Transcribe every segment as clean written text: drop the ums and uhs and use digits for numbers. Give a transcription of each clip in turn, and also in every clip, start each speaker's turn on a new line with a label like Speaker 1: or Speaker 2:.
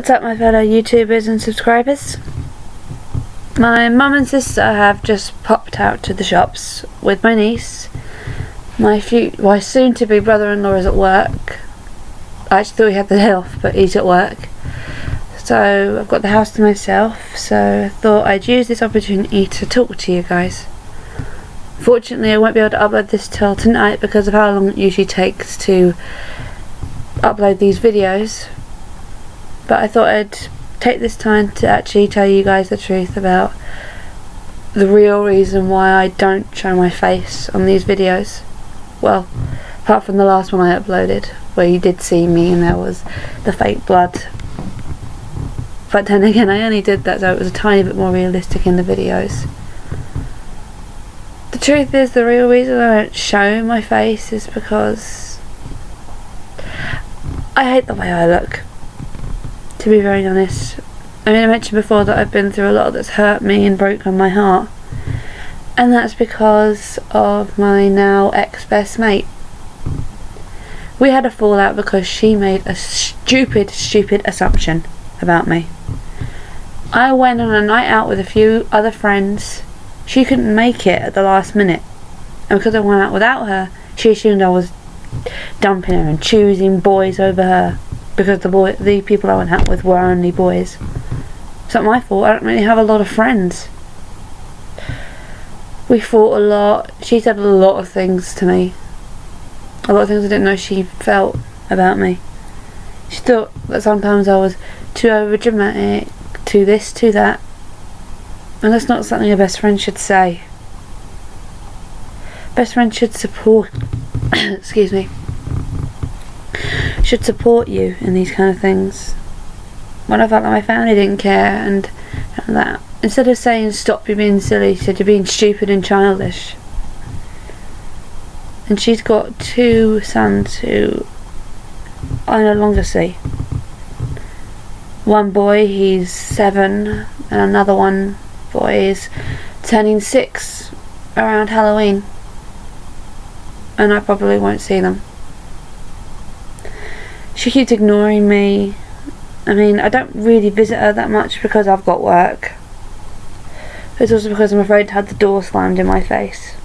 Speaker 1: What's up, my fellow YouTubers and subscribers? My mum and sister have just popped out to the shops with my niece. My soon-to-be brother-in-law is at work. I actually thought he had the day off, but he's at work. So I've got the house to myself, so I thought I'd use this opportunity to talk to you guys. Fortunately, I won't be able to upload this till tonight because of how long it usually takes to upload these videos. But I thought I'd take this time to actually tell you guys the truth about the real reason why I don't show my face on these videos. Well, apart from the last one I uploaded, where you did see me and there was the fake blood. But then again, I only did that so it was a tiny bit more realistic in the videos. The truth is, the real reason I don't show my face is because I hate the way I look. To be very honest. I mean, I mentioned before that I've been through a lot that's hurt me and broken my heart. And that's because of my now ex-best mate. We had a fallout because she made a stupid assumption about me. I went on a night out with a few other friends. She couldn't make it at the last minute. And because I went out without her, she assumed I was dumping her and choosing boys over her. Because the people I went out with were only boys. It's not my fault, I don't really have a lot of friends. We fought a lot. She said a lot of things to me. A lot of things I didn't know she felt about me. She thought that sometimes I was too overdramatic, too this, too that. And that's not something a best friend should say. Best friend should support excuse me. Should support you in these kind of things. When I felt like my family didn't care and that, instead of saying stop, you're being silly, she said you're being stupid and childish. And she's got two sons who I no longer see. One boy, he's 7, and another one boy is turning 6 around Halloween. And I probably won't see them. She keeps ignoring me. I mean, I don't really visit her that much because I've got work. It's also because I'm afraid to have the door slammed in my face.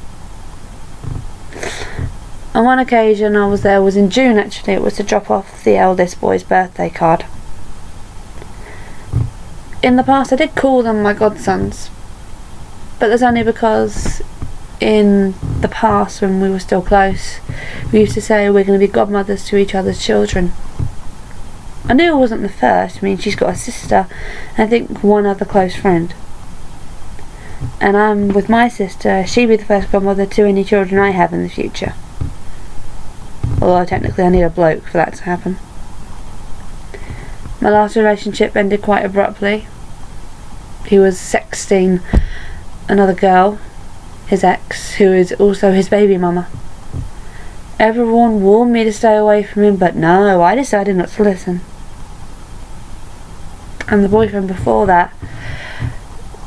Speaker 1: On one occasion I was there, was in June actually, it was to drop off the eldest boy's birthday card. In the past I did call them my godsons, but that's only because in the past when we were still close, we used to say we're going to be godmothers to each other's children. I knew I wasn't the first. I mean, she's got a sister and I think one other close friend. And I'm with my sister, she'd be the first godmother to any children I have in the future. Although technically I need a bloke for that to happen. My last relationship ended quite abruptly. He was sexting another girl, his ex, who is also his baby mama. Everyone warned me to stay away from him, but no, I decided not to listen. And the boyfriend before that,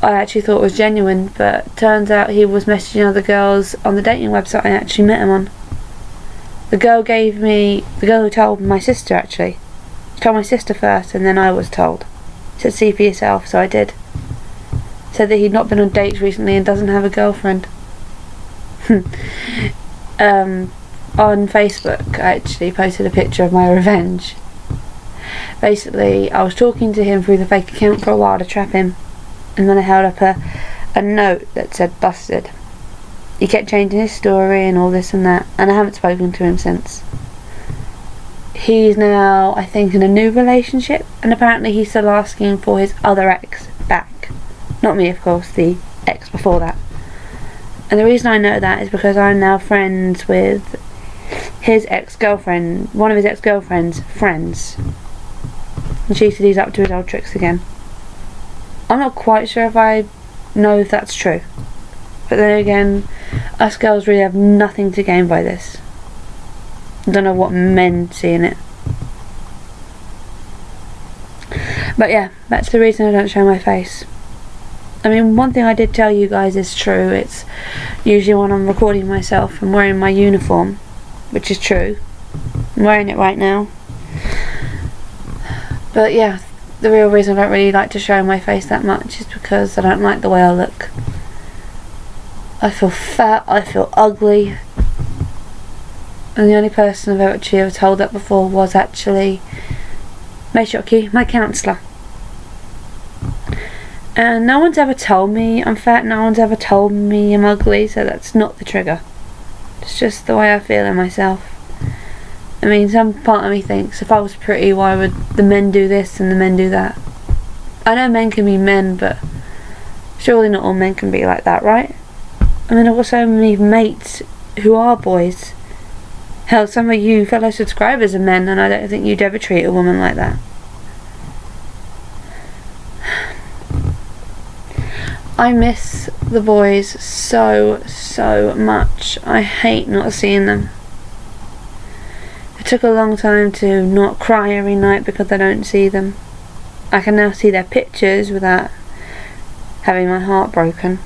Speaker 1: I actually thought was genuine, but turns out he was messaging other girls on the dating website I actually met him on. The girl who told my sister actually. She told my sister first and then I was told. Said see for yourself, so I did. Said that he'd not been on dates recently and doesn't have a girlfriend. On Facebook I actually posted a picture of my revenge. Basically, I was talking to him through the fake account for a while to trap him, and then I held up a note that said busted. He kept changing his story and all this and that, and I haven't spoken to him since. He's now, I think, in a new relationship, and apparently he's still asking for his other ex back. Not me, of course, the ex before that. And the reason I know that is because I'm now friends with his ex-girlfriend, one of his ex-girlfriend's friends. And she said he's up to his old tricks again. I'm not quite sure if I know if that's true. But then again, us girls really have nothing to gain by this. I don't know what men see in it. But yeah, that's the reason I don't show my face. I mean, one thing I did tell you guys is true. It's usually when I'm recording myself and wearing my uniform, which is true. I'm wearing it right now. But yeah, the real reason I don't really like to show my face that much is because I don't like the way I look. I feel fat, I feel ugly, and the only person I've actually ever told that before was actually Meishoki, my counsellor. And no one's ever told me I'm fat, no one's ever told me I'm ugly, so that's not the trigger. It's just the way I feel in myself. I mean, some part of me thinks if I was pretty, why would the men do this and the men do that? I know men can be men, but surely not all men can be like that, right? I mean, I've got so many mates who are boys. Hell, some of you fellow subscribers are men, and I don't think you'd ever treat a woman like that. I miss the boys so much. I hate not seeing them. It took a long time to not cry every night because I don't see them. I can now see their pictures without having my heart broken.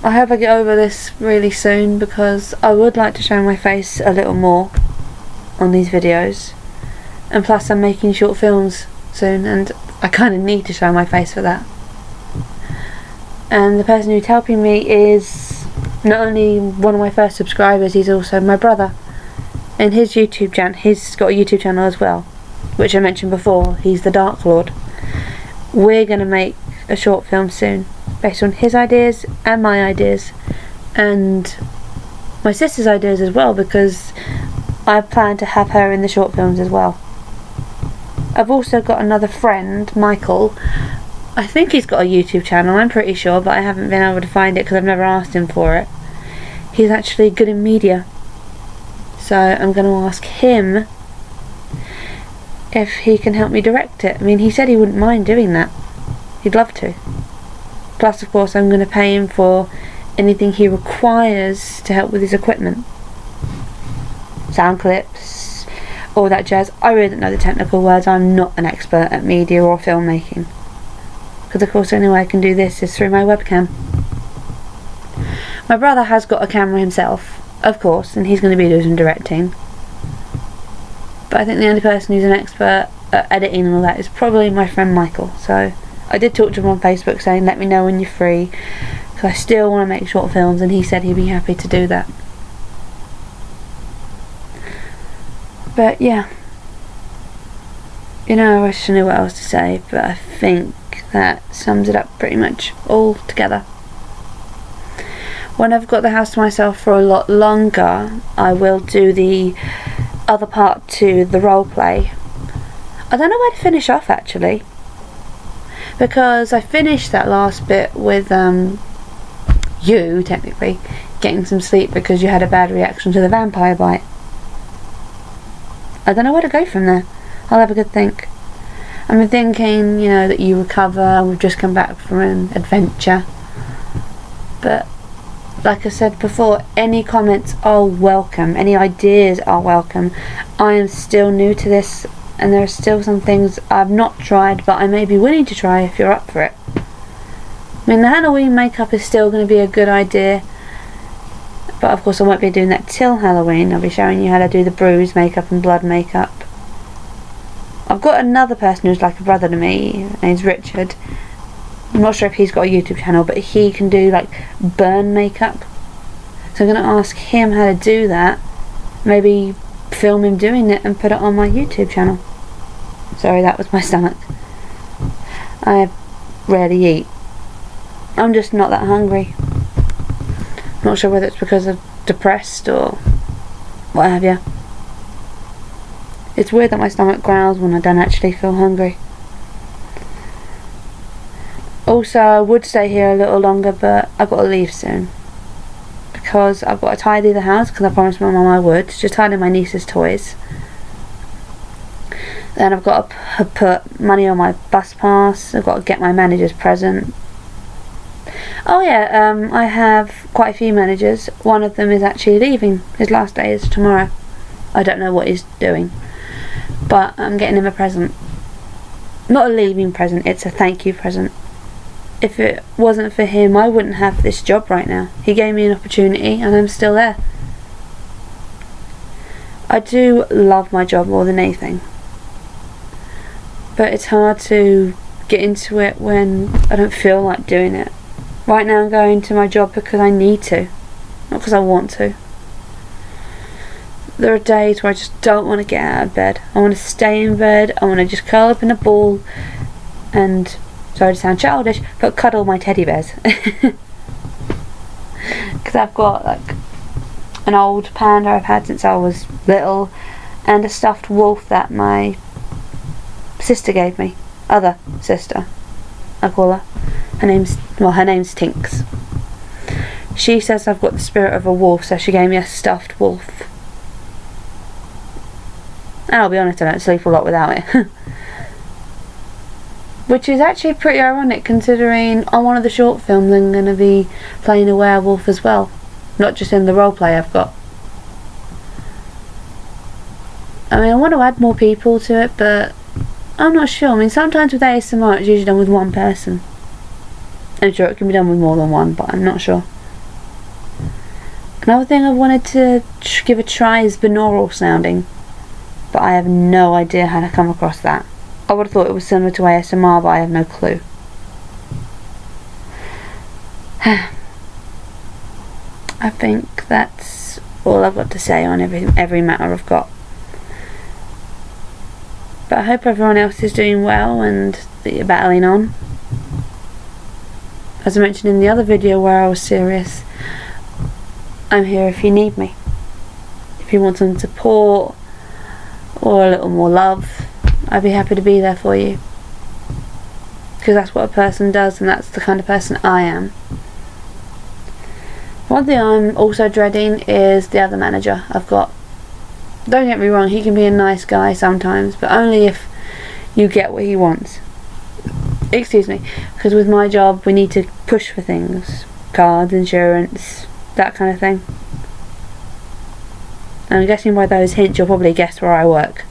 Speaker 1: I hope I get over this really soon, because I would like to show my face a little more on these videos. And plus I'm making short films soon, and I kind of need to show my face for that. And the person who's helping me is not only one of my first subscribers, he's also my brother. And his YouTube channel, he's got a YouTube channel as well, which I mentioned before. He's the Dark Lord. We're going to make a short film soon, based on his ideas and my ideas, and my sister's ideas as well, because I plan to have her in the short films as well. I've also got another friend, Michael. I think he's got a YouTube channel, I'm pretty sure, but I haven't been able to find it because I've never asked him for it. He's actually good in media, so I'm going to ask him if he can help me direct it. I mean, he said he wouldn't mind doing that. He'd love to. Plus, of course, I'm going to pay him for anything he requires to help with his equipment. Sound clips, all that jazz. I really don't know the technical words. I'm not an expert at media or filmmaking. Because, of course, the only way I can do this is through my webcam. My brother has got a camera himself, of course, and he's going to be doing some directing. But I think the only person who's an expert at editing and all that is probably my friend Michael. So I did talk to him on Facebook saying, let me know when you're free, because I still want to make short films, and he said he'd be happy to do that. But yeah, you know, I wish I knew what else to say, but I think that sums it up pretty much all together. When I've got the house to myself for a lot longer, I will do the other part to the roleplay. I don't know where to finish off actually, because I finished that last bit with you technically getting some sleep because you had a bad reaction to the vampire bite. I don't know where to go from there. I'll have a good think. I'm thinking, you know, that you recover, we've just come back from an adventure. But like I said before, any comments are welcome, any ideas are welcome. I am still new to this, and there are still some things I've not tried, but I may be willing to try if you're up for it. I mean, the Halloween makeup is still going to be a good idea, but of course I won't be doing that till Halloween. I'll be showing you how to do the bruise makeup and blood makeup. I've got another person who's like a brother to me, his name's Richard. I'm not sure if he's got a YouTube channel, but he can do like burn makeup. So I'm going to ask him how to do that. Maybe film him doing it and put it on my YouTube channel. Sorry, that was my stomach. I rarely eat. I'm just not that hungry. Not sure whether it's because I'm depressed or what have you. It's weird that my stomach growls when I don't actually feel hungry. Also, I would stay here a little longer, but I've got to leave soon. Because I've got to tidy the house, because I promised my mum I would. Just tidy my niece's toys. Then I've got to put money on my bus pass. I've got to get my manager's present. Oh yeah, I have quite a few managers. One of them is actually leaving. His last day is tomorrow. I don't know what he's doing, but I'm getting him a present. Not a leaving present, it's a thank you present. If it wasn't for him, I wouldn't have this job right now. He gave me an opportunity and I'm still there. I do love my job more than anything. but it's hard to get into it when I don't feel like doing it. Right now I'm going to my job because I need to, not because I want to. There are days where I just don't want to get out of bed. I want to stay in bed, I want to just curl up in a ball and, sorry to sound childish, but cuddle my teddy bears. Because I've got like an old panda I've had since I was little, and a stuffed wolf that my sister gave me. Other sister, I call her. Her name's Tinks. She says I've got the spirit of a wolf, so she gave me a stuffed wolf. And I'll be honest, I don't sleep a lot without it. Which is actually pretty ironic, considering on one of the short films I'm going to be playing a werewolf as well. Not just in the roleplay I've got. I mean, I want to add more people to it, but I'm not sure. I mean, sometimes with ASMR it's usually done with one person. I'm sure it can be done with more than one, but I'm not sure. Another thing I've wanted to give a try is binaural sounding, but I have no idea how to come across that. I would have thought it was similar to ASMR, but I have no clue. I think that's all I've got to say on every matter I've got. But I hope everyone else is doing well and that you're battling on. As I mentioned in the other video where I was serious, I'm here if you need me. If you want some support or a little more love, I'd be happy to be there for you. Because that's what a person does, and that's the kind of person I am. One thing I'm also dreading is the other manager I've got. Don't get me wrong, he can be a nice guy sometimes, but only if you get what he wants. Excuse me, because with my job we need to push for things. Cards, insurance, that kind of thing. And I'm guessing by those hints you'll probably guess where I work.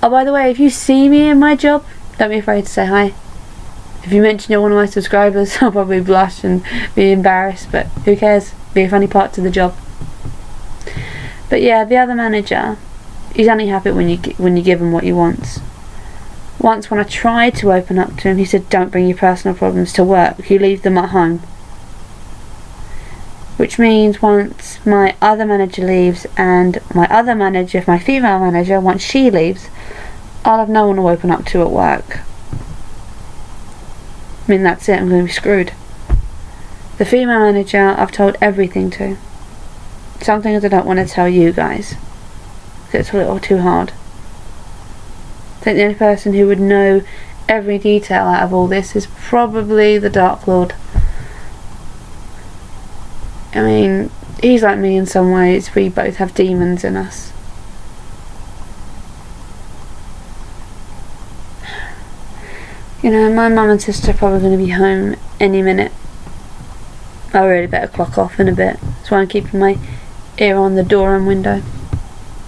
Speaker 1: Oh, by the way, if you see me in my job, don't be afraid to say hi. If you mention you're one of my subscribers, I'll probably blush and be embarrassed, but who cares? Be a funny part to the job. But yeah, the other manager, he's only happy when you give him what he wants. Once when I tried to open up to him, he said, don't bring your personal problems to work, you leave them at home. Which means once my other manager leaves, and my other manager, my female manager, once she leaves, I'll have no one to open up to at work. I mean, that's it, I'm going to be screwed. The female manager I've told everything to. Some things I don't want to tell you guys, because it's a little too hard. I think the only person who would know every detail out of all this is probably the Dark Lord. I mean, he's like me in some ways, we both have demons in us. You know, my mum and sister are probably going to be home any minute. I really better clock off in a bit. That's why I'm keeping my ear on the door and window.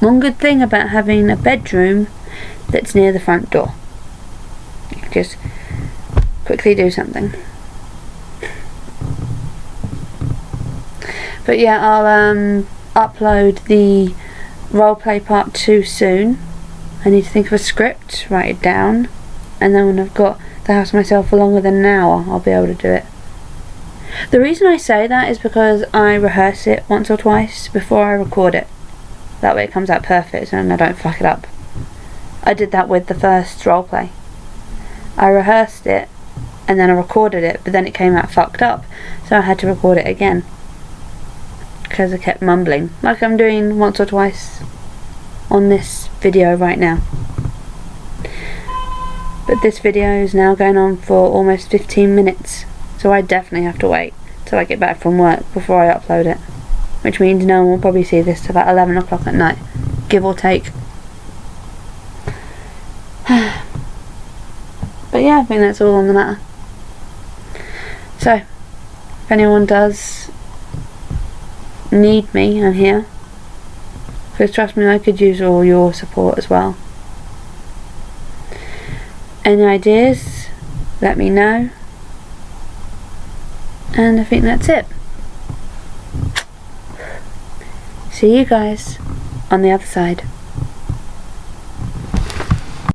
Speaker 1: One good thing about having a bedroom that's near the front door. You can just quickly do something. But yeah, I'll upload the roleplay part 2 soon. I need to think of a script, write it down, and then when I've got the house myself for longer than an hour, I'll be able to do it. The reason I say that is because I rehearse it once or twice before I record it. That way it comes out perfect and I don't fuck it up. I did that with the first roleplay. I rehearsed it and then I recorded it, but then it came out fucked up, so I had to record it again. Because I kept mumbling, like I'm doing once or twice on this video right now. But this video is now going on for almost 15 minutes, so I definitely have to wait till I get back from work before I upload it. Which means no one will probably see this till about 11 o'clock at night, give or take. But yeah, I think that's all on the matter. So, if anyone does need me, I'm here. Because trust me, I could use all your support as well. Any ideas? Let me know. And I think that's it. See you guys on the other side.